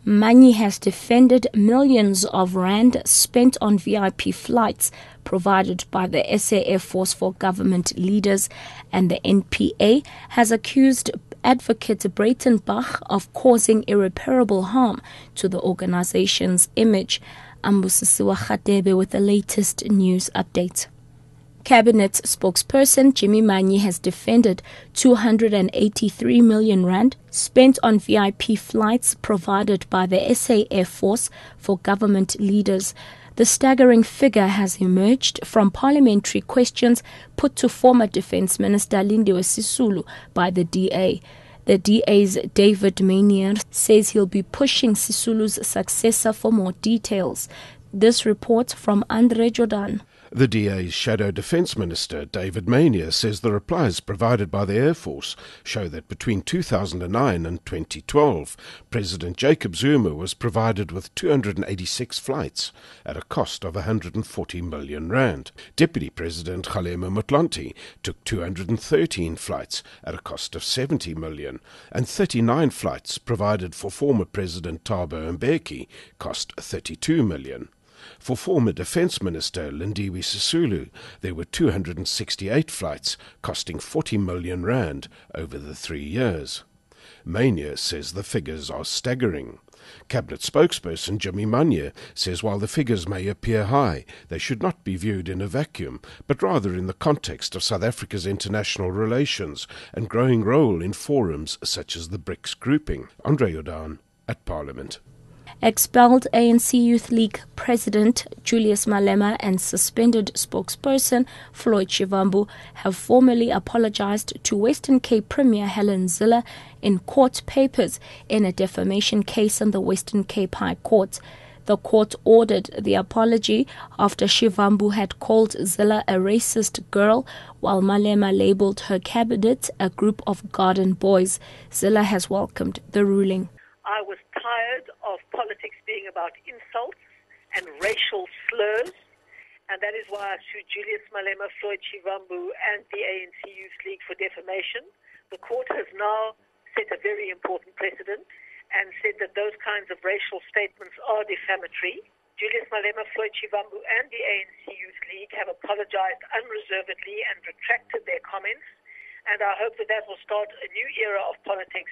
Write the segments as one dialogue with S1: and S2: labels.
S1: Manyi has defended millions of rand spent on VIP flights provided by the SA Air Force for government leaders, and the NPA has accused advocate Breitenbach of causing irreparable harm to the organization's image. Ambusisiwa Khadebe with the latest news update. Cabinet spokesperson Jimmy Manyi has defended 283 million rand spent on VIP flights provided by the SA Air Force for government leaders. The staggering figure has emerged from parliamentary questions put to former Defence Minister Lindiwe Sisulu by the DA. The DA's David Maynier says he'll be pushing Sisulu's successor for more details. This report from Andre Jordan.
S2: The DA's Shadow Defence Minister, David Maynier, says the replies provided by the Air Force show that between 2009 and 2012, President Jacob Zuma was provided with 286 flights at a cost of 140 million rand. Deputy President Malema took 213 flights at a cost of 70 million, and 39 flights provided for former President Thabo Mbeki cost 32 million. For former Defence Minister Lindiwe Sisulu, there were 268 flights costing 40 million rand over the 3 years. Maynier says the figures are staggering. Cabinet spokesperson Jimmy Manyi says while the figures may appear high, they should not be viewed in a vacuum, but rather in the context of South Africa's international relations and growing role in forums such as the BRICS grouping. Andre Jordan at Parliament.
S1: Expelled ANC Youth League President Julius Malema and suspended spokesperson Floyd Shivambu have formally apologized to Western Cape Premier Helen Zille in court papers in a defamation case in the Western Cape High Court. The court ordered the apology after Shivambu had called Zille a racist girl, while Malema labeled her cabinet a group of garden boys. Zille has welcomed the ruling.
S3: I was tired of politics being about insults and racial slurs, and that is why I sued Julius Malema, Floyd Shivambu, and the ANC Youth League for defamation. The court has now set a very important precedent and said that those kinds of racial statements are defamatory. Julius Malema, Floyd Shivambu, and the ANC Youth League have apologized unreservedly and retracted their comments, and I hope that that will start a new era of politics.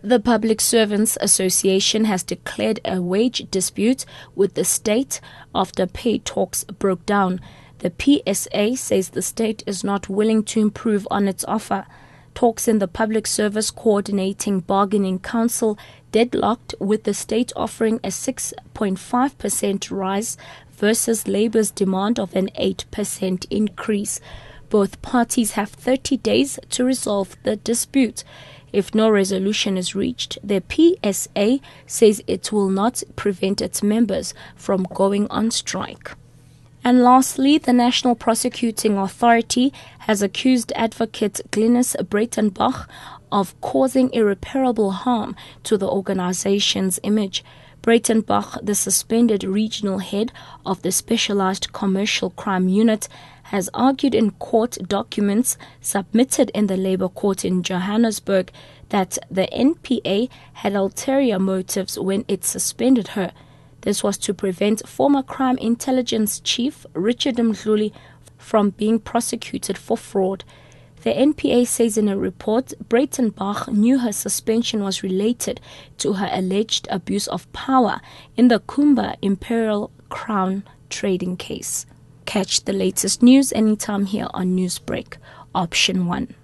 S1: The Public Servants Association has declared a wage dispute with the state after pay talks broke down. The PSA says the state is not willing to improve on its offer. Talks in the Public Service Coordinating Bargaining Council deadlocked, with the state offering a 6.5% rise versus Labour's demand of an 8% increase. Both parties have 30 days to resolve the dispute. If no resolution is reached, the PSA says it will not prevent its members from going on strike. And lastly, the National Prosecuting Authority has accused advocate Glenys Breitenbach of causing irreparable harm to the organization's image. Breitenbach, the suspended regional head of the Specialized Commercial Crime Unit, has argued in court documents submitted in the Labour Court in Johannesburg that the NPA had ulterior motives when it suspended her. This was to prevent former Crime Intelligence Chief Richard Mdluli from being prosecuted for fraud. The NPA says in a report Breitenbach knew her suspension was related to her alleged abuse of power in the Kumba Imperial Crown trading case. Catch the latest news anytime here on Newsbreak, Option 1.